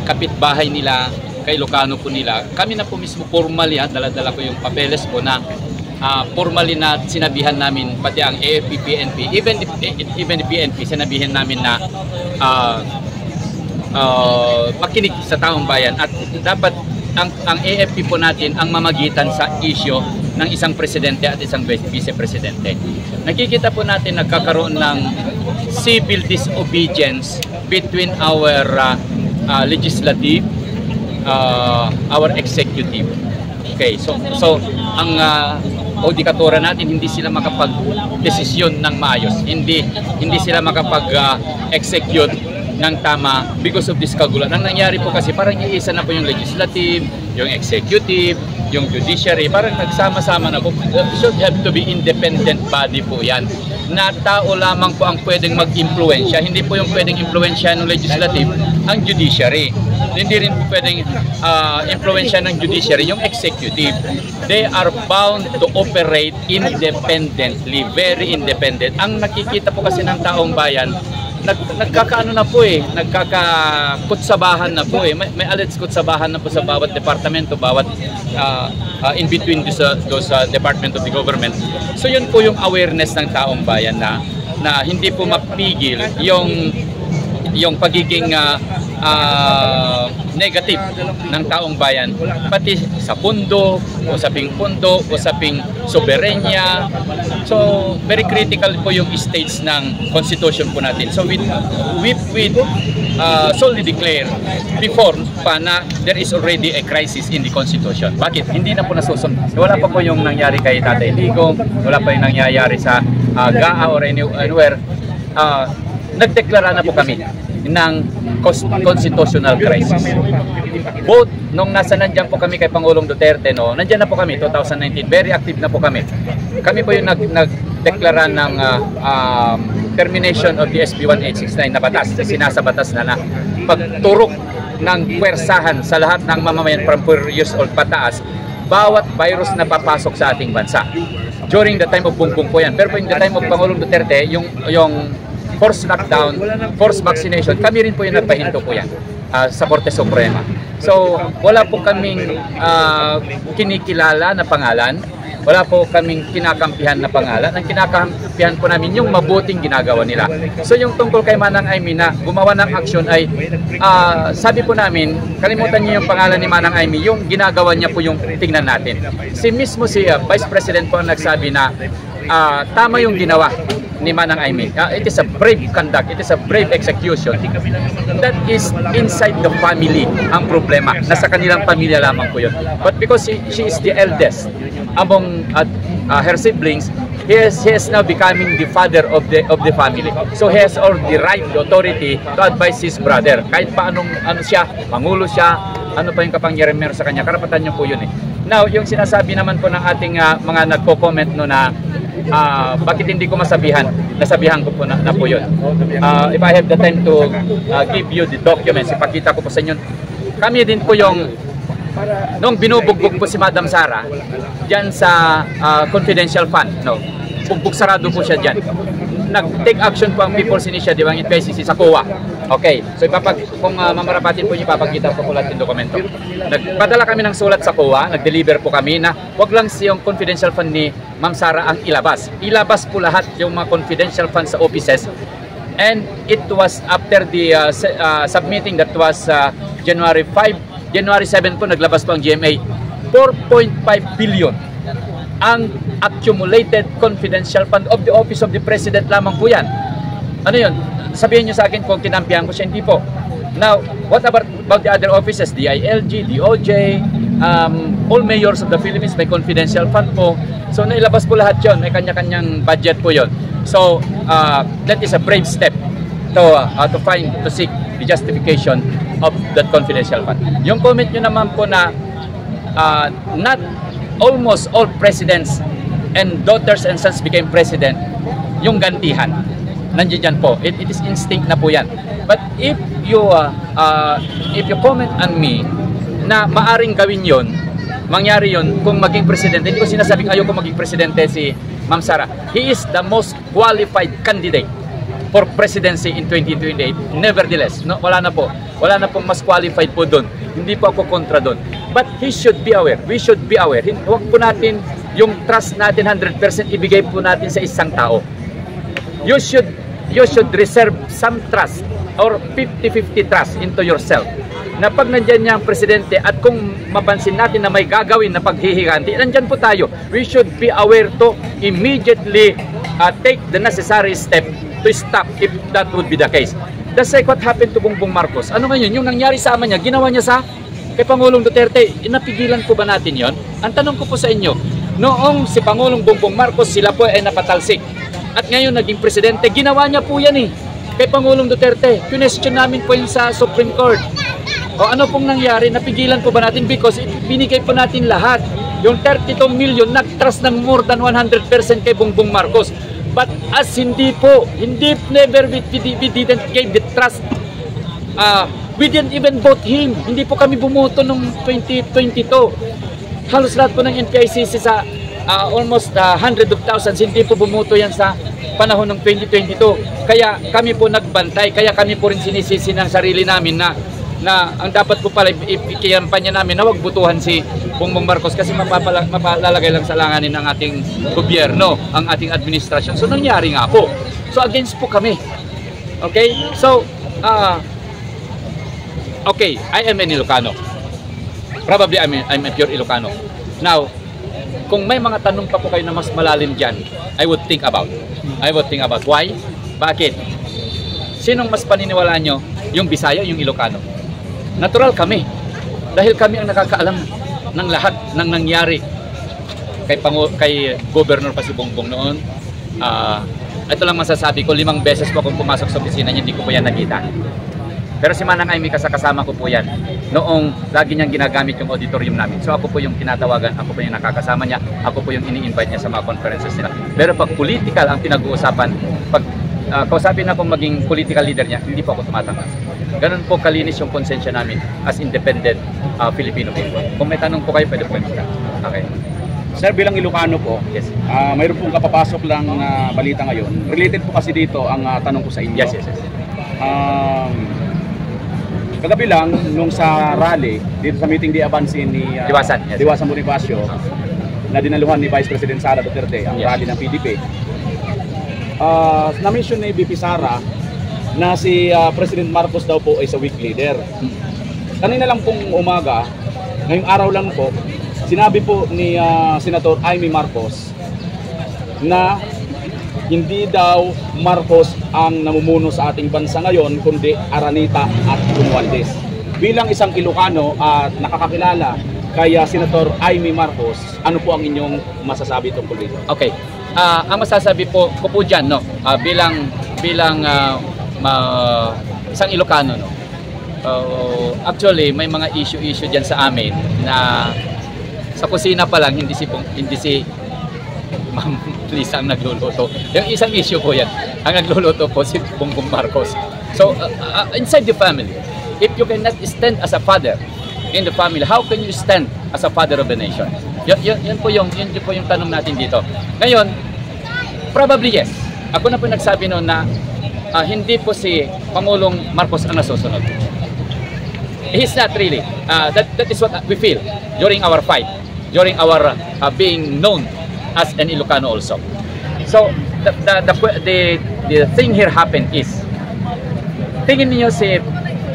kapitbahay nila, kay Ilocano po nila. Kami na po mismo formally, dala-dala ko yung papeles po na formally na sinabihan namin, pati ang AFP, PNP, even the PNP, sinabihan namin na makinig sa taong bayan at dapat ang AFP po natin ang mamagitan sa issue ng isang presidente at isang vice-presidente. Nakikita po natin nagkakaroon ng civil disobedience between our legislative, our executive. Okay, so ang audikatora natin hindi sila makapag-desisyon ng maayos. Hindi sila makapag-execute ng tama because of this kaguluhan. Ang nangyari po kasi parang iisa na po yung legislative, yung executive, yung judiciary, parang nagsama-sama na po. Should have to be independent body po yan. Na tao lamang po ang pwedeng mag-impluensya. Hindi po yung pwedeng impluensya ng legislative ang judiciary. Hindi rin po pwedeng impluensya ng judiciary yung executive. They are bound to operate independently, very independent. Ang nakikita po kasi ng taong bayan, nagkakaano na po nagkakakutsabahan na po may alleged kutsabahan na po sa bawat departamento, bawat in between those department of the government. So yun po yung awareness ng taong bayan na hindi po mapigil yung pagiging negative ng taong bayan, pati sa pundo, usaping soberenya. So very critical po yung stage ng constitution po natin. So we solely declare before pa na there is already a crisis in the constitution. Bakit? Hindi na po nasusunod. Wala pa po yung nangyari kay Tatay Digong, wala pa yung nangyayari sa GAA or anywhere. Nagdeklara na po kami ng constitutional crisis. Both nung nandiyan po kami kay Pangulong Duterte, nandiyan na po kami 2019, very active na po kami. Kami po yung nagdeklara ng termination of the SB 1869 na batas, sinasabatas na pagturok ng puwersahan sa lahat ng mamamayan from 4 years old pataas, bawat virus na papasok sa ating bansa. During the time of Bongbong po yan. Pero po in the time of Pangulong Duterte, yung forced lockdown, forced vaccination, kami rin po yung nagpahinto po yan sa Korte Suprema. So, wala po kaming kinikilala na pangalan, wala po kaming kinakampihan na pangalan. Ang kinakampihan po namin yung mabuting ginagawa nila. So, yung tungkol kay Manang Aimee na gumawa ng aksyon ay, sabi po namin, kalimutan niyo yung pangalan ni Manang Aimee, yung ginagawa niya po yung tingnan natin. Si Vice President po ang nagsabi na tama yung ginawa ni Manang Aimee. It is a brave conduct, it is a brave execution. That is inside the family ang problema. Nasa kanilang pamilya lamang po yun. But because she is the eldest among her siblings, he is now becoming the father of the family. So he has all the right, the authority to advise his brother. Kahit pa siya, pangulo siya, ano pa yung kapangyarihan meron sa kanya, karapatan niyo po yun eh. Now, yung sinasabi naman po ng ating mga nagko-comment na bakit hindi ko masabihan, nasabihan ko po na po yun. If I have the time to give you the documents, ipakita ko po sa inyo. Kami din po yung nung binubugbog po si Madam Sara dyan sa confidential fund, bugbog sarado po siya dyan. Nag-take action po ang People's Initiative, ang PICC sa COA. Okay, so kung mamarapatin po niyo, ipapakita ko po lahat yung dokumento. Nagpadala kami ng sulat sa COA, nag-deliver po kami na wag lang yung confidential fund ni Ma'am Sara ang ilabas. Ilabas po lahat yung mga confidential fund sa offices. And it was after the submitting, that was January 5, January 7 po, naglabas po ang GMA. 4.5 billion ang accumulated confidential fund of the Office of the President lamang po yan. Ano yun? Sabihin nyo sa akin kung kinampihan ko siya, hindi po. Now, what about the other offices? DILG, DOJ, all mayors of the Philippines may confidential fund po. So, nailabas po lahat yun. May kanya-kanyang budget po yun. So, that is a brave step to seek the justification of that confidential fund. Yung comment nyo naman po na not almost all presidents and daughters and sons became president, yung gantihan, nandiyan dyan po. It is instinct na po yan. But if you comment on me na maaring gawin yon, mangyari yon kung maging presidente, hindi ko sinasabing ayoko maging presidente si Ma'am Sara. He is the most qualified candidate for presidency in 2028. Nevertheless, wala na po. Wala na pong mas qualified po doon. Hindi po ako kontra doon. But he should be aware. We should be aware. Huwag po natin yung trust natin 100% ibigay po natin sa isang tao. You should reserve some trust or 50-50 trust into yourself. Na pag nandyan niya ang presidente at kung mapansin natin na may gagawin na paghihiganti, nandyan po tayo. We should be aware to immediately take the necessary step to stop if that would be the case. That's like what happened to Bongbong Marcos. Ano ngayon? Yung nangyari sa ama niya, ginawa niya sa kay Pangulong Duterte. Napigilan po ba natin yon? Ang tanong ko po sa inyo, noong si Pangulong Bongbong Marcos, sila po ay napatalsik. At ngayon naging presidente, ginawa niya po yan kay Pangulong Duterte. Question namin po yun sa Supreme Court. O ano pong nangyari? Napigilan po ba natin? Because binigay po natin lahat. Yung 32 million, nag-trust ng more than 100% kay Bongbong Marcos. But as never we didn't give the trust. We didn't even vote him. Hindi po kami bumoto noong 2022. Halos lahat po ng NPICC sa almost hundred of thousands, hindi po bumoto yan sa panahon ng 2022. Kaya kami po nagbantay, kaya kami po rin sinisisi ng sarili namin na ang dapat po pala ikiyampanya namin na wag butuhan si Bongbong Marcos kasi mapalalagay lang sa langanin ng ating gobyerno, ang ating administrasyon. So nangyari nga po. So against po kami. Okay? So, okay, I am an Ilocano. Probably I'm a pure Ilocano. Now, kung may mga tanong pa po kayo na mas malalim dyan, I would think about. Why? Bakit? Sinong mas paniniwalaan nyo? Yung Bisaya, yung Ilocano? Natural kami. Dahil kami ang nakakaalam ng lahat ng nangyari kay Governor pa si Bongbong noon. Ito lang masasabi ko, 5 beses po akong pumasok sa opisina niya, hindi ko po yan nakita. Pero si Manang Amy kasama ko po yan. Noong lagi niyang ginagamit yung auditorium namin. So ako po yung tinatawagan, ako po yung nakakasama niya, ako po yung ini-invite niya sa mga conferences nila. Pero pag political ang pinag-uusapan, pag kausapin na akong maging political leader niya, hindi po ako tumatanggap. Ganun po kalinis yung konsensya namin as independent Filipino people. Kung may tanong po kayo, pwede po kayo. Okay. Sir, bilang Ilocano po, yes. Mayroon pong kapapasok lang na balita ngayon. Related po kasi dito ang tanong ko sa inyo. Yes. Kagabi lang, nung sa rally, dito sa meeting di Abansi ni Diwasan Bonifacio, na dinaluhan ni Vice President Sara Duterte, ang rally ng PDP, na-mention ni VP Sara na si President Marcos daw po ay sa weak leader. Kanina lang pong umaga, ngayong araw lang po, sinabi po ni Senator Amy Marcos na hindi daw Marcos ang namumuno sa ating bansa ngayon, kundi Araneta at Romualdez. Bilang isang Ilocano at nakakakilala kay Senator Amy Marcos, ano po ang inyong masasabi tungkol dito? Okay. Ang masasabi po ko po dyan, no, bilang isang Ilocano, no, actually may mga issue dyan sa amin na sa kusina pa lang hindi si Ma'am Lisa ang nagluluto. Yung isang issue po yan. Ang nagluluto po si Bongbong Marcos. So, inside the family, if you cannot stand as a father in the family, how can you stand as a father of the nation? Yun po yung tanong natin dito. Ngayon, probably yes. Ako na po nagsabi noon na hindi po si Pangulong Marcos ang nasusunod. He's not really. That is what we feel during our fight, during our being known as an Ilocano also. So the thing here happened is, tingin niyo si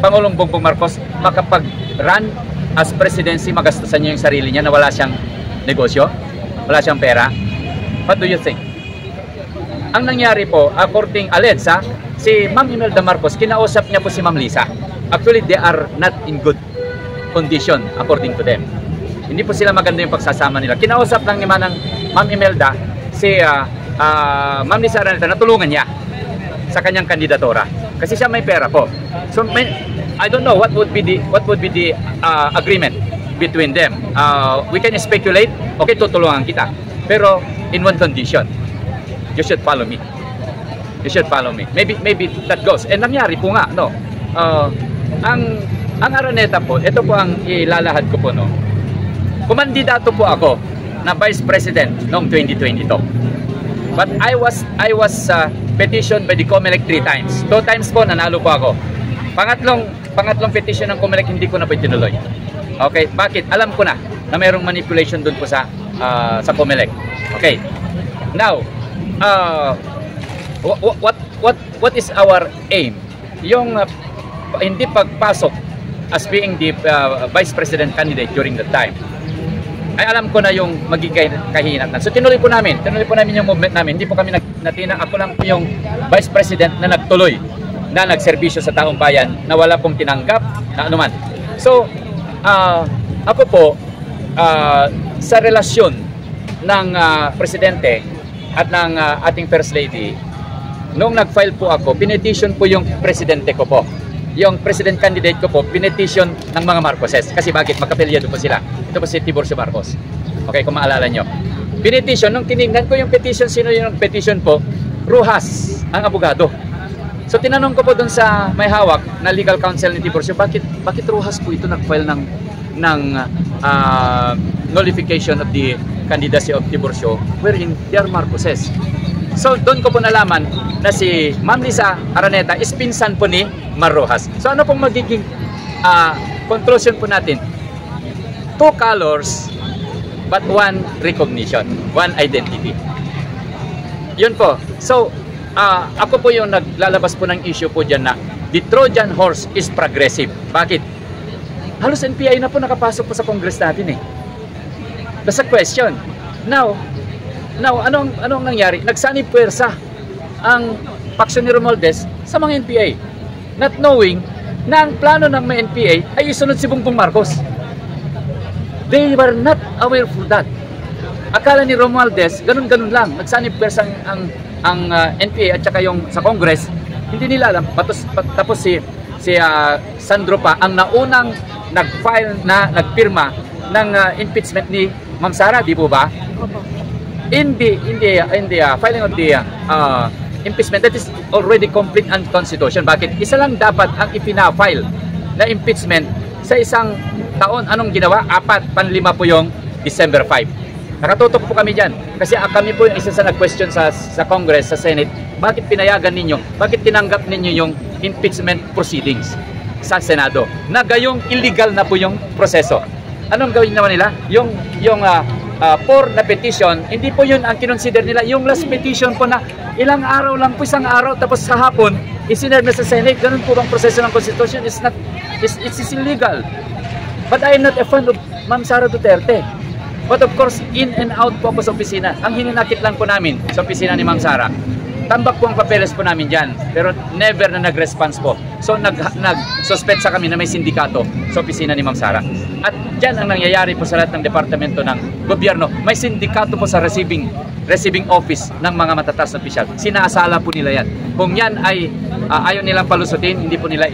Pangulong Bongbong Marcos makapag-run as presidency, magastusan niya yung sarili niya na wala siyang negosyo, wala siyang pera? What do you think? Ang nangyari po, according Alensa, si Ma'am Imelda Marcos, kinausap niya po si Ma'am Lisa. Actually, they are not in good condition according to them. Hindi po sila maganda yung pagsasama nila. Kinausap lang ni Ma'am Imelda si Ma'am Lisa Araneta, natulungan niya sa kanyang kandidatura kasi siya may pera po. So I don't know what would be the agreement between them. We can speculate. Okay, tutulungan kita, pero in one condition: you should follow me. You should follow me. Maybe that goes. And nangyari po nga, no. Ang Araneta po, ito po ang ilalahad ko po, no. Kumandidato po ako na Vice President noong 2022. But I was petitioned by the COMELEC 3 times. 2 times po nanalo po ako. Pangatlong pangatlong petition ng COMELEC hindi ko na po itinuloy. Okay, bakit? Alam ko na mayroong manipulation doon po sa COMELEC. Okay. Now, what is our aim? Yung hindi pagpasok as being the Vice President candidate during the time, ay alam ko na yung magiging kahinatan. So tinuloy po namin yung movement namin. Hindi po kami natina. Ako lang po yung Vice President na nagtuloy, na nagserbisyo sa taong bayan, na wala pong tinanggap na anuman. So, ako po, sa relasyon ng Presidente at ng ating First Lady, noong nag-file po ako, pinetition po yung Presidente ko po. Yung President candidate ko po, pinetition ng mga Marcoses. Kasi bakit? Magkapilyado po sila. Ito po si Tiburcio Marcos. Okay, kung maalala nyo. Pinetition, nung tinignan ko yung petition, sino yung petition po? Rojas, ang abogado. So tinanong ko po dun sa may hawak na legal counsel ni Tiburcio, bakit Rojas po ito nag-file ng nullification of the candidacy of Tiburcio wherein they are Marcoses. So doon ko po nalaman na si Ma'am Lisa Araneta is pinsan po ni Mar Rojas. So ano pong magiging conclusion po natin? Two colors but one recognition, one identity. Yun po. So ako po yung naglalabas po ng issue po dyan na the Trojan horse is progressive. Bakit? Halos NPI na po nakapasok po sa Congress natin eh. That's a question. Now, anong nangyari? Nagsanib puwersa ang faksyon ni Romualdez sa mga NPA. Not knowing na ang plano ng mga NPA ay isunod si Bongbong Marcos. They were not aware for that. Akala ni Romualdez, ganun-ganun lang. Nagsanib puwersa ang NPA at saka yung sa Congress. Hindi nila alam. Tapos si Sandro pa ang naunang nag-file na nagpirma ng impeachment ni Ma'am Sara, di po ba? In the filing of the impeachment, that is already complete unconstitutional. Bakit? Isa lang dapat ang ipina-file na impeachment sa isang taon. Anong ginawa? 4, panlima po yung December 5. Nakatutok po kami dyan. Kasi kami po yung isa sa nag-question sa Congress, sa Senate, bakit pinayagan ninyo? Bakit tinanggap ninyo yung impeachment proceedings sa Senado? Na gayong illegal na po yung proseso. Anong gawin naman nila? Yung for na petition, hindi po yun ang kinonsider nila. Yung last petition po na ilang araw lang po, isang araw, tapos sa hapon, isinerve na sa Senate. Ganun po bang proseso ng Constitution? It's illegal. But I am not a fan of Ma'am Sara Duterte. But of course, in and out po ako sa opisina. Ang hininakit lang po namin sa opisina ni Ma'am Sara, tambak po ang papeles po namin dyan, pero never na nag-response po. So nag-suspect sa kami na may sindikato sa opisina ni Ma'am Sara. At dyan ang nangyayari po sa lahat ng departamento ng gobyerno. May sindikato po sa receiving office ng mga matataas na opisyal. Sinaasala po nila yan. Kung yan ay ayaw nilang palusutin, hindi po nila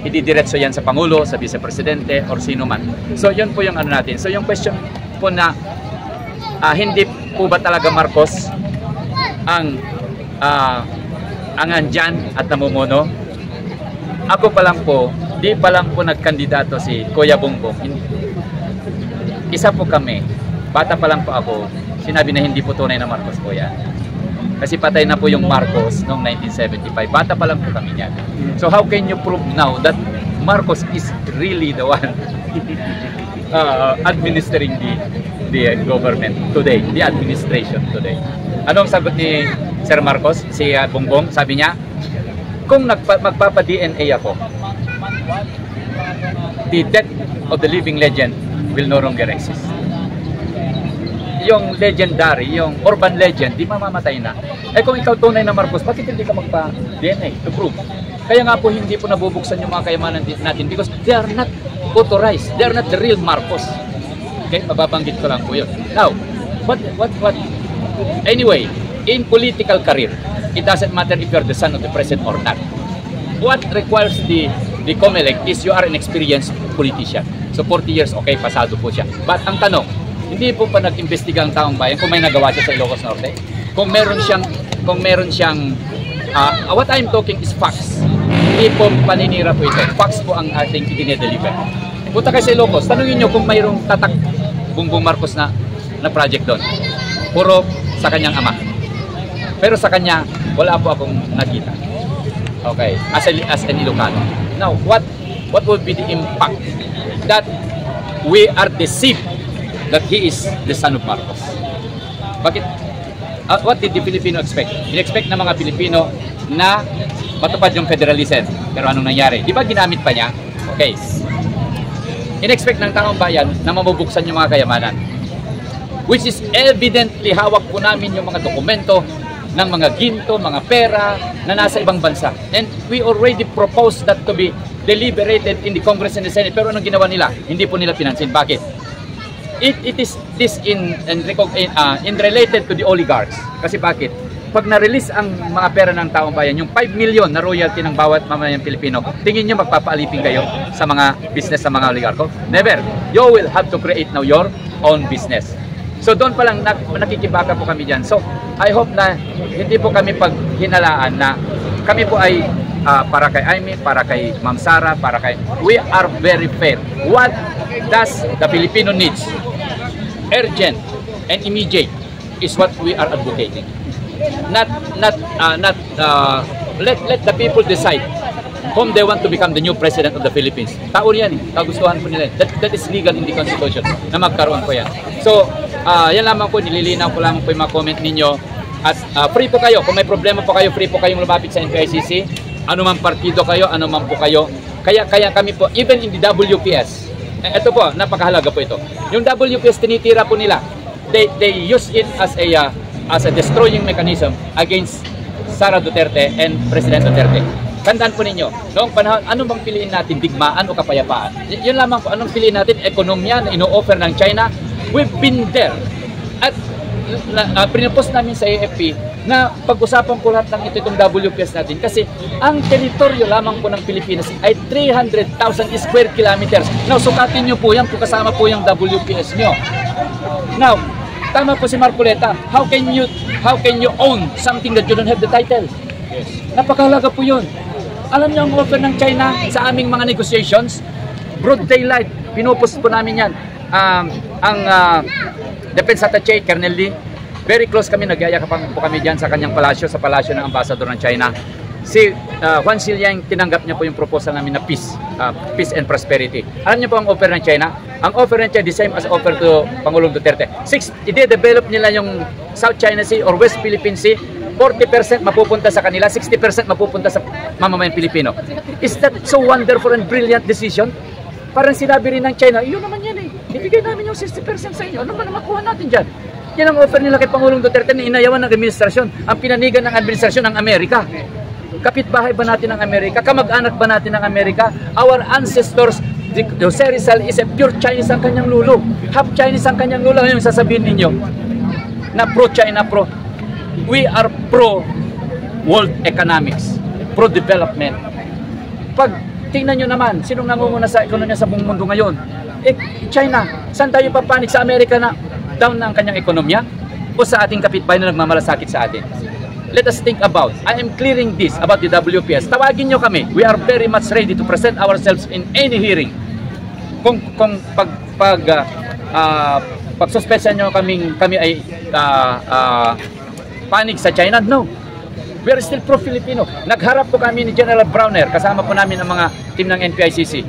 ididiretso yan sa Pangulo, sa Vice Presidente, or sino man. So yun po yung ano natin. So yung question po na hindi po ba talaga Marcos ang andyan at namumuno? Ako pa lang po, di pa lang po nagkandidato si Kuya Bongbong. Isa po kami, bata pa lang po ako, sinabi na hindi po tunay na Marcos po yan. Kasi patay na po yung Marcos noong 1975. Bata pa lang po kami yan. So how can you prove now that Marcos is really the one administering the government today, the administration today? Anong sagot ni Sir Marcos, si Bongbong? Sabi niya, kung magpapa-DNA ako, the death of the living legend will no longer exist. Yung legendary, yung urban legend, di mamamatay na. Eh kung ikaw tunay na Marcos, bakit hindi ka magpa-DNA to prove? Kaya nga po hindi po nabubuksan yung mga kayamanan natin because they are not authorized. They are not the real Marcos. Okay, mababanggit ko lang po yun. Now, what anyway, in political career, it doesn't matter if you're the son of the president or not. What requires the COMELEC is you are an experienced politician. So 40 years, okay, pasado po siya. But ang tanong, hindi po pa nag-imbestiga ang taong bayan kung may nagawa siya sa Ilocos Norte? Kung meron siyang what I'm talking is facts. Hindi po paninira po ito. Facts po ang ating i-deliver. Punta kayo sa Ilocos, tanungin nyo kung mayroong tatak Bongbong Marcos na project doon. Puro sa kanyang ama. Pero sa kanya, wala po akong nakita. Okay, as an Ilocano. Now, what would be the impact that we are deceived that he is the son of Marcos? Bakit? What did the Filipino expect? In-expect ng mga Pilipino na matupad yung federalism. Pero anong nangyari? Di ba ginamit pa niya? Okay. In-expect ng taong bayan na mamubuksan yung mga kayamanan. Which is evidently hawak po namin yung mga dokumento ng mga ginto, mga pera na nasa ibang bansa. And we already proposed that to be deliberated in the Congress and the Senate. Pero anong ginawa nila? Hindi po nila pinansin. Bakit? It is this in related to the oligarchs. Kasi bakit? Pag na-release ang mga pera ng taong bayan, yung 5 million na royalty ng bawat mamamayang Pilipino, tingin nyo magpapaalipin kayo sa mga business sa mga oligarko? Never. You will have to create now your own business. So doon pa lang nakikibaka po kami dyan. So I hope na hindi po kami paghinalaan na kami po ay para kay Amy, para kay Ma'am Sara, para kay... We are very fair. What does the Filipino needs? Urgent and immediate is what we are advocating. Let the people decide whom they want to become the new president of the Philippines. Tao yan eh. Kagustuhan po nila. That is legal in the Constitution na magkaroon po yan. So, yan lamang po, nililinaw ko lamang po yung mga comment ninyo. At free po kayo. Kung may problema po kayo, free po kayong lumapit sa NPICC. Ano man partido kayo, ano man po kayo. Kaya kami po, even in the WPS, ito po, napakahalaga po ito. Yung WPS, tinitira po nila. They use it as a destroying mechanism against Sara Duterte and President Duterte. Tandaan po ninyo, noong panahon, ano bang piliin natin? Digmaan o kapayapaan? Yun lamang po, anong piliin natin? Ekonomiya na ino-offer ng China. We've been there. At pinipost namin sa AFP na pag-usapan po lahat ng itong WPS natin kasi ang teritoryo lamang po ng Pilipinas ay 300,000 square kilometers. Now, sukatin nyo po yan po kasama po yung WPS nyo. Now, tama po si Marcoleta, how can you own something that you don't have the title? Yes. Napakahalaga po yun. Alam niyo ang offer ng China sa aming mga negotiations? Broad daylight, pinupost po namin yan. Ang Defense Attaché, Colonel Lee, very close kami, nagyayakapan po kami dyan sa kanyang palasyo, sa palasyo ng ambassador ng China. Si Juan Siliang, tinanggap niya po yung proposal namin na peace and prosperity. Alam niyo po ang offer ng China? Ang offer ng China, the same as offer to Pangulong Duterte. I-develop nila yung South China Sea or West Philippine Sea, 40% mapupunta sa kanila, 60% mapupunta sa mamamayang Pilipino. Is that so wonderful and brilliant decision? Parang sinabi rin ng China, yun naman yan eh. Ibigay namin yung 60% sa inyo. Ano man makuha natin dyan? Yan ang offer nila kay Pangulong Duterte na inayawan ng administrasyon. Ang pinanigan ng administrasyon ng Amerika. Kapitbahay ba natin ng Amerika? Kamag-anak ba natin ng Amerika? Our ancestors, Jose Rizal is a pure Chinese ang kanyang lulo. Half Chinese ang kanyang lulo. Yung sasabihin ninyo na pro-China, we are pro-world economics, pro-development. Pag tingnan nyo naman, sinong nangunguna sa ekonomiya sa buong mundo ngayon? China. Saan tayo papanik sa Amerika na down na ang kanyang ekonomiya? O sa ating kapitbahay na nagmamalasakit sa atin? Let us think about, I am clearing this about the WPS. Tawagin nyo kami. We are very much ready to present ourselves in any hearing. Kung pag-suspensya nyo kami ay panig sa China, no. We are still pro-Filipino. Nagharap po kami ni General Browner, kasama po namin ang mga team ng NPICC.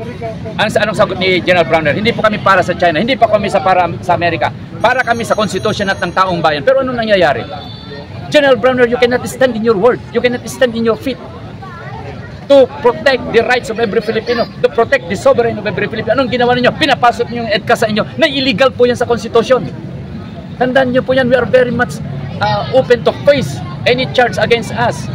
Anong sagot ni General Browner? Hindi po kami para sa China, hindi pa kami para sa Amerika. Para kami sa Constitution at ng taong bayan. Pero anong nangyayari? General Browner, you cannot stand in your word. You cannot stand in your feet to protect the rights of every Filipino, to protect the sovereignty of every Filipino. Anong ginawa ninyo? Pinapasok niyo yung EDCA sa inyo na illegal po yan sa Constitution. Tandaan niyo po yan, we are very much open to face any charge against us.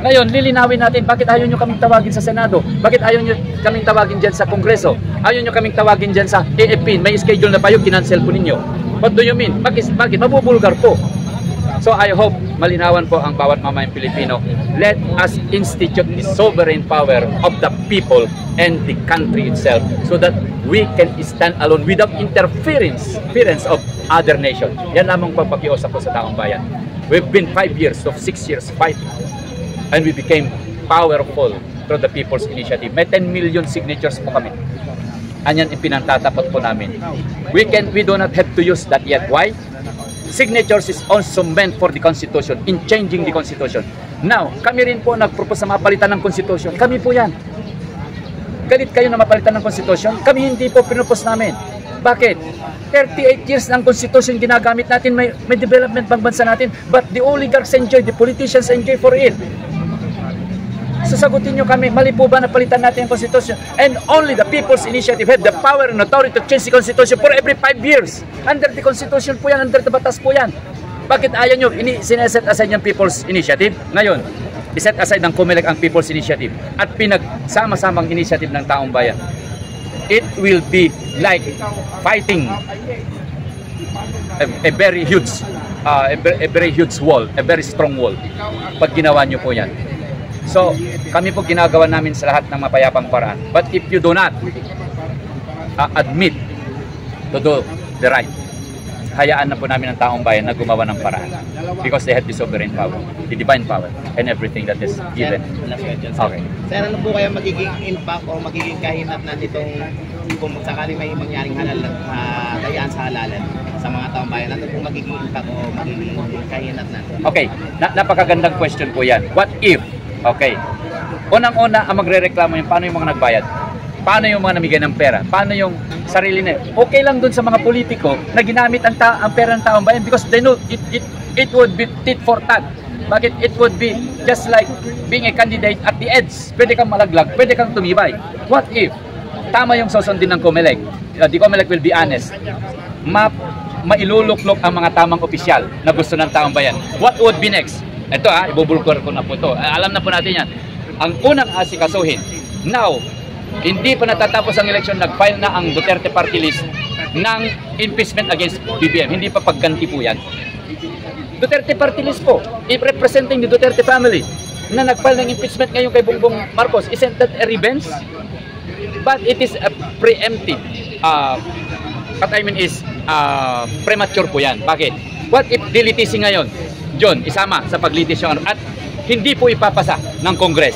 Ngayon, lilinawin natin, bakit ayaw nyo kaming tawagin sa Senado? Bakit ayaw nyo kaming tawagin dyan sa Kongreso? Ayaw nyo kaming tawagin dyan sa AFP? May schedule na pa yung kinancel po ninyo. What do you mean? Bakit? Mabubulgar po. So I hope malinawan po ang bawat mamayang Pilipino. Let us institute the sovereign power of the people and the country itself so that we can stand alone without interference of other nations. Yan lamang pagpakiusap ko sa taong bayan. We've been 5 years of 6 years fighting and we became powerful through the People's Initiative. May 10 million signatures po kami. Anyan ipinantatapat po namin. We do not have to use that yet. Why? Signatures is also meant for the Constitution, in changing the Constitution. Now, kami rin po nagpropose sa mapalitan ng Constitution. Kami po yan. galit kayo na mapalitan ng konstitusyon? Kami hindi po pinupos namin. Bakit? 38 years ng konstitusyon ginagamit natin, may development bang bansa natin, but the oligarchs enjoy, the politicians enjoy for it. Sasagutin nyo kami, mali po ba na palitan natin ang konstitusyon? And only the People's Initiative have the power and authority to change the constitution for every 5 years. Under the constitution po yan, under the batas po yan. Bakit ayaw nyo, sineset aside yung People's Initiative? Ngayon, iset aside ng COMELEC ang People's Initiative at pinagsama-samang initiative ng taong bayan. It will be like fighting a very huge wall, a very strong wall pag ginawa nyo po yan. So, kami po ginagawa namin sa lahat ng mapayapang paraan. But if you do not admit to do the right, hayaan na po namin ang taong bayan na gumawa ng paraan. Because they have the sovereign power, the divine power, and everything that is given. Okay. Sir, ano po kaya magiging impact o magiging kahinatnan nitong kung sakali may mangyaring dayaan sa halalan sa mga taong bayan? Ano po magiging impact o magiging kahinatnan? Okay, napakagandang question po yan. What if? Okay. Unang-una, ang magre-reklamo yung paano yung mga nagbayad? Paano yung mga namigay ng pera? Paano yung sarili nila? Okay lang dun sa mga politiko na ginamit ang pera ng taong bayan because they know it would be tit for tat. Bakit? It would be just like being a candidate at the edge. Pwede kang malaglag, pwede kang tumibay. What if? Tama yung susundin ng COMELEC. The COMELEC will be honest. Mailuluklok ang mga tamang opisyal na gusto ng taong bayan. What would be next? Ito ibubulkor ko na po ito. Alam na po natin yan. Ang unang asikasuhin, now, hindi pa natatapos ang eleksyon, nag-file na ang Duterte Party List ng impeachment against BBM. Hindi pa pagganti po yan. Duterte Party List po, representing the Duterte family, na nag-file ng impeachment ngayon kay Bongbong Marcos. Isn't that a revenge? But it is a preemptive. What I mean is, premature po yan. Bakit? What if dilitisi ngayon? John, isama sa paglitisyon at hindi po ipapasa ng Congress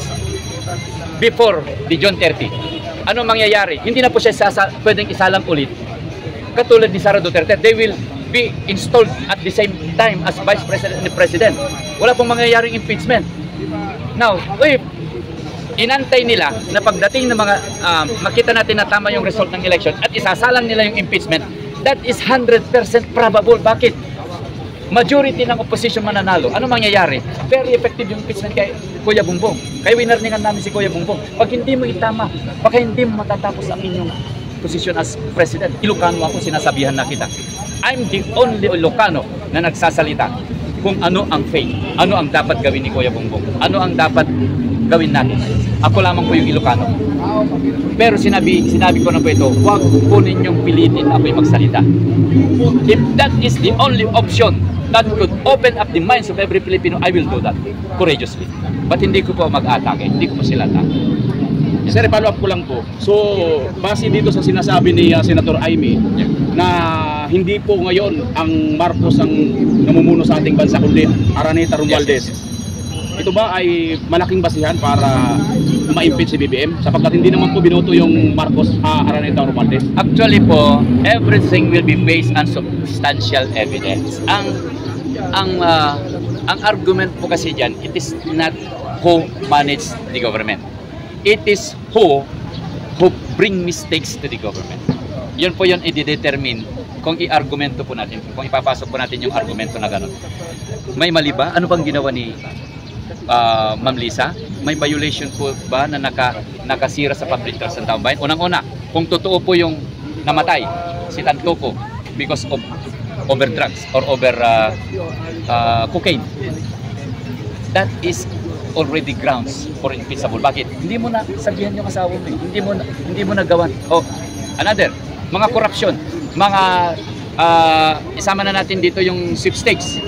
before the June 30. Ano mangyayari? Hindi na po siya pwedeng isalang ulit. Katulad ni Sara Duterte, they will be installed at the same time as Vice President and President. Wala pong mangyayaring impeachment. Now, if inantay nila na pagdating ng mga makita natin na tama yung result ng election at isasalang nila yung impeachment, that is 100% probable. Bakit? Majority ng opposition mananalo. Ano mangyayari? Very effective yung impeachment kay Kuya Bongbong. Kaya winarningan namin si Kuya Bongbong. Pag hindi mo itama, baka hindi mo matatapos ang inyong position as president. Ilocano ako, sinasabihan na kita. I'm the only Ilocano na nagsasalita kung ano ang fate, ano ang dapat gawin ni Kuya Bongbong, ano ang dapat gawin natin. Ako lamang po yung Ilocano. Pero sinabi ko na po ito, huwag po ninyong pilitin ako'y magsalita. If that is the only option that could open up the minds of every Filipino, I will do that courageously. But hindi ko po mag-atake, hindi ko po sila atake. Sir, follow up ko lang po. So, base dito sa sinasabi ni Senator Amy, na hindi po ngayon ang Marcos ang namumuno sa ating bansa, kundi Araneta Romualdez. Ito ba ay malaking basihan para ma-impeach si BBM? Sapagkat hindi naman po binoto yung Marcos Araneta Romualdez. Actually po, everything will be based on substantial evidence. Ang argument po kasi dyan, it is not who manage the government. It is who bring mistakes to the government. Yun po yun i-determine kung i-argumento po natin, kung ipapasok po natin yung argumento na gano'n. May mali ba? Ano pang ginawa ni Ma'am Lisa? May violation po ba na nakasira sa public trust ng taong bayan? Unang-una, kung totoo po yung namatay si Tantoco because of over drugs or over cocaine, that is already grounds for impeachable. Bakit? Hindi mo na sabihan yung asawa mo. Hindi mo na gawan. Oh, another, mga corruption, mga isama na natin dito yung sweepstakes.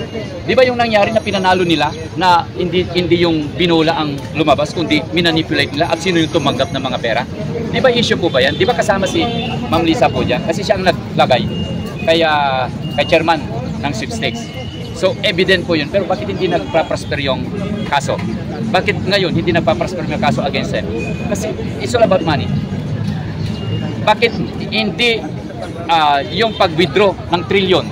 Di ba yung nangyari na pinanalo nila na hindi yung binola ang lumabas, kundi minanipulate nila at sino yung tumanggap ng mga pera? Di ba issue po ba yan? Di ba kasama si Ma'am Lisa po dyan? Kasi siya ang naglagay kay chairman ng sweepstakes. So evident po yun. Pero bakit hindi nagpa-prosper yung kaso? Bakit ngayon hindi nagpa-prosper yung kaso against them? Kasi it's all about money. Bakit hindi yung pag-withdraw ng trilyon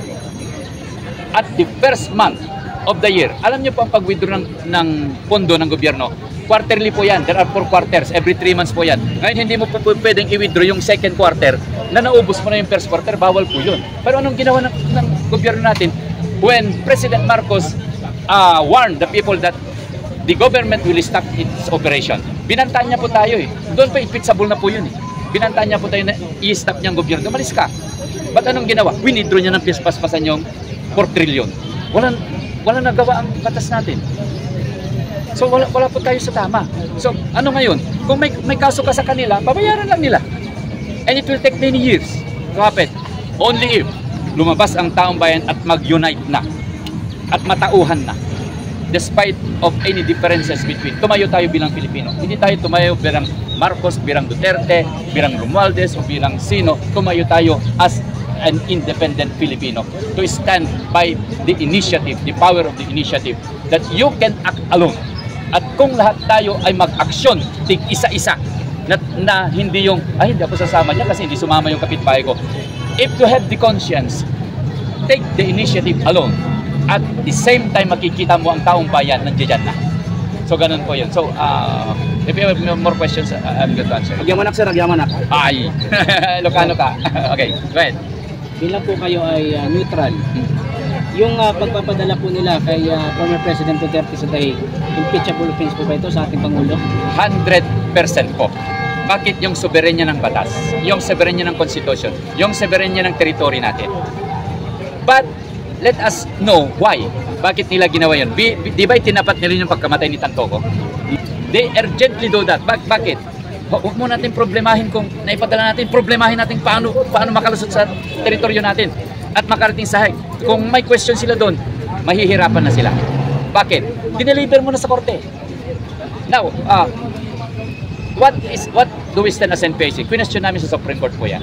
at the first month of the year? Alam niyo po ang pag-withdraw ng pondo ng gobyerno, Quarterly po yan. There are 4 quarters. Every 3 months po yan. Ngayon, hindi mo po pwedeng i-withdraw yung second quarter na naubos mo na yung first quarter. Bawal po yun. Pero anong ginawa ng gobyerno natin? When President Marcos warned the people that the government will stop its operation, binantaan niya po tayo eh. Doon pa ipitsable na po yun eh. Binantaan niya po tayo na i-stop niyang gobyerno. Umalis ka. Ba't anong ginawa? Winidraw niya ng paspasan yung 4 trillion. Wala nagawa ang batas natin. So wala po tayo sa tama. So ano ngayon? Kung may kaso ka sa kanila, babayaran lang nila. And it will take many years to happen. Only if lumabas ang taong bayan at mag-unite na at matauhan na. Despite of any differences between, tumayo tayo bilang Pilipino. Hindi tayo tumayo bilang Marcos, bilang Duterte, bilang Romualdez, o bilang sino. Tumayo tayo as an independent Filipino to stand by the initiative, the power of the initiative, that you can act alone. At kung lahat tayo ay mag-aksyon, tig isa-isa, na hindi yung, ay hindi ako sasama niya kasi hindi sumama yung kapitbahay ko. If you have the conscience, take the initiative alone. At the same time, makikita mo ang taong bayan nandiyan na. So, ganun po yun. So, if you have more questions, I'm going to answer. Agyamanak sir, agyamanak. Ay! Lokano ka. Okay, go ahead. Bilang po kayo ay neutral, yung pagpapadala po nila kay former President Duterte sa dahig, impeachable offense po ba ito sa ating Pangulo? 100% po. Bakit? Yung soberenya ng batas, yung soberenya ng constitution, yung soberenya ng territory natin. But let us know why. Bakit nila ginawa yun? Di ba itinapat nila yung pagkamatay ni Tantoco? They urgently do that. Bakit? Huwag mo natin problemahin kung naipadala natin, problemahin natin paano makalusot sa teritoryo natin at makarating sa hike. Kung may question sila doon, mahihirapan na sila. Bakit? Dineliver mo na sa korte. Now, what do we stand as NPC? Question namin sa Supreme Court po yan.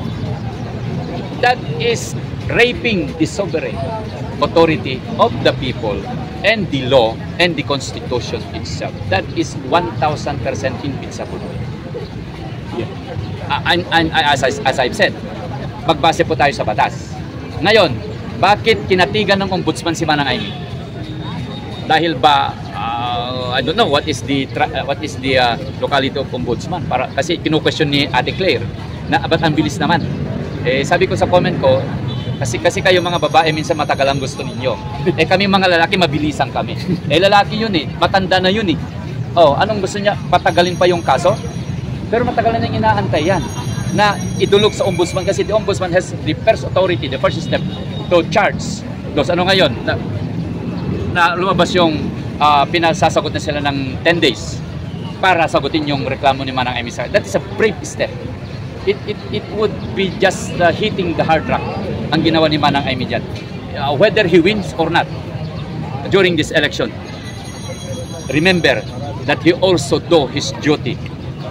That is raping the sovereign authority of the people and the law and the constitution itself. That is 1,000% impeachable. As I've said, magbase po tayo sa batas. Ngayon, bakit kinatigan ng ombudsman si Manang Amy? Dahil ba I don't know what is the locality of ombudsman, kasi kinu-question ni Ate Claire na ba't ang bilis naman. Sabi ko sa comment ko, kasi kayo mga babae minsan matagal ang gusto ninyo. Kami mga lalaki mabilisan kami. Lalaki yun matanda na yun anong gusto niya? Patagalin pa yung kaso? Pero matagal na niyang inaantay yan na idulog sa ombudsman, kasi the ombudsman has the first authority, the first step to charge those. Ano ngayon? Na lumabas yung pinasasagot na sila ng 10 days para sagutin yung reklamo ni Manang Amy. That is a brave step. It would be just hitting the hard rock ang ginawa ni Manang Amy dyan. Whether he wins or not during this election, remember that he also do his duty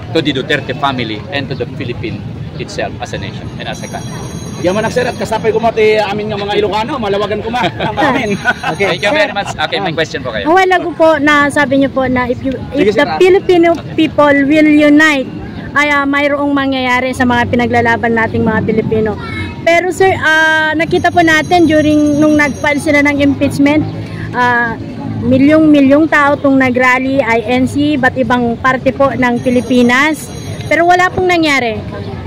to the Duterte family and to the Philippine itself as a nation and as a country. Agyamanak sir, at kasapay ko mati amin ng mga Ilocano, malawagan ko amin. Okay. Thank you very much. Okay, may question po kayo. Ang wala ko po na sabi niyo po na if Sige, the Filipino people will unite, ay mayroong mangyayari sa mga pinaglalaban nating mga Pilipino. Pero sir, nakita po natin during nung nag-file sila ng impeachment, milyong tao itong nagrally, INC, ba't ibang parte po ng Pilipinas. Pero wala pong nangyari.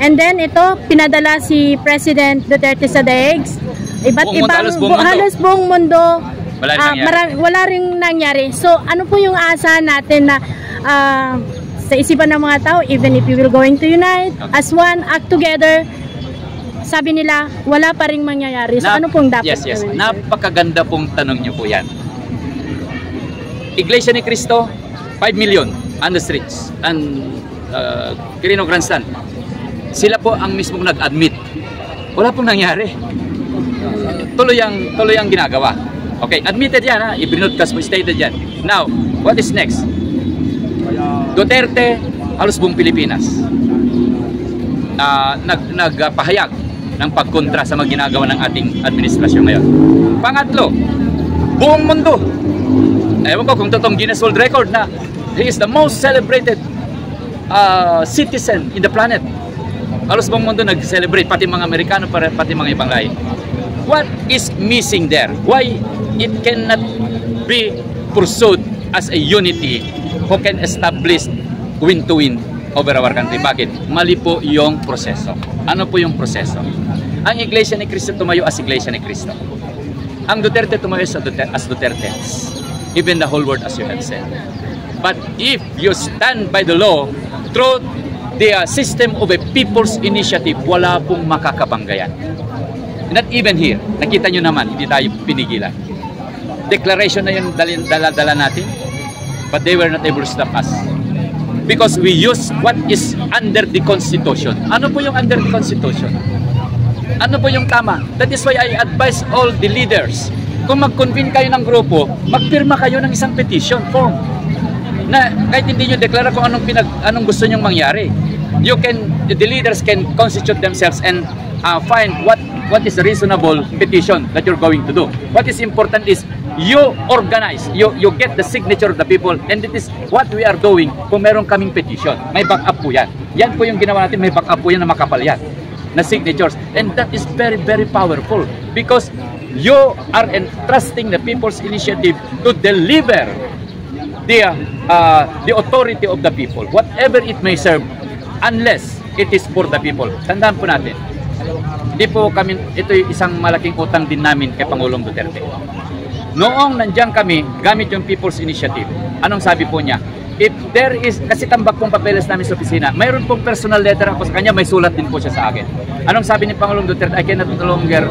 And then ito, pinadala si President Duterte sa daig. Halos buong mundo, wala ring nangyari. So ano po yung asa natin na sa isipan ng mga tao, even if we will going to unite as one, act together, sabi nila, wala pa ring mangyayari. So ano pong dapat Yes. gawin? Napakaganda pong tanong niyo po yan. Iglesia ni Cristo, 5 million on the streets and Quirino Grandstand. Sila po ang mismong nag-admit. Wala pong nangyari. Tuloy ang ginagawa. Okay, admitted yan i-broadcast mo, stated yan. Now, what is next? Duterte, halos buong Pilipinas nagpahayag ng pagkontra sa mga ginagawa ng ating administrasyon ngayon. Pangatlo, buong mundo. Ewan ko kung totoong Guinness World Record na he is the most celebrated citizen in the planet. Halos buong mundo nag-celebrate, pati mga Amerikano, pati mga ibang lahi. What is missing there? Why it cannot be pursued as a unity who can establish win-to-win over our country. Bakit? Mali po yung proseso. Ano po yung proseso? Ang Iglesia ni Cristo tumayo as Iglesia ni Cristo. Ang Duterte tumayo as Dutertes. Even the whole world, as you have said. But if you stand by the law, through the system of a people's initiative, wala pong makakabanggayan. Not even here. Nakita nyo naman, hindi tayo pinigilan. Declaration na yun dala-dala natin, but they were not able to stop us. Because we use what is under the Constitution. Ano po yung under the Constitution? Ano po yung tama? That is why I advise all the leaders, kung mag-convene kayo ng grupo, magpirma kayo ng isang petition form na kahit hindi nyo deklara kung anong gusto nyong mangyari. The leaders can constitute themselves and find what is a reasonable petition that you're going to do. What is important is you organize, you get the signature of the people, and it is what we are doing kung meron kaming petition. May backup po yan. Yan po yung ginawa natin, may backup po yan na makapal yan, na signatures. And that is very, very powerful because you are entrusting the people's initiative to deliver the authority of the people, whatever it may serve, unless it is for the people. Tandaan po natin, hindi po kami, ito yung isang malaking utang din namin kay Pangulong Duterte. Noong nandiyan kami, gamit yung People's Initiative, anong sabi po niya? If there is, kasi tambak pong papeles namin sa opisina, mayroon pong personal letter ako sa kanya, may sulat din po siya sa akin. Anong sabi ni Pangulong Duterte? I cannot no longer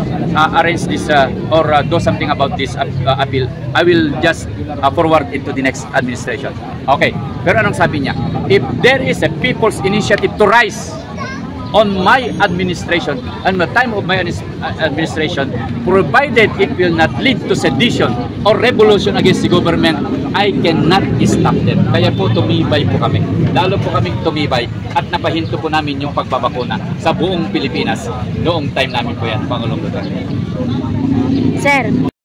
arrange this or do something about this appeal. I will just forward it to the next administration. Okay, pero anong sabi niya? If there is a People's Initiative to rise on my administration, and the time of my administration, provided it will not lead to sedition or revolution against the government, I cannot stop them. Kaya po tumibay po kami. Lalo po kaming tumibay at napahinto po namin yung pagbabakuna sa buong Pilipinas noong time namin po yan, Pangulong Duterte. Sir,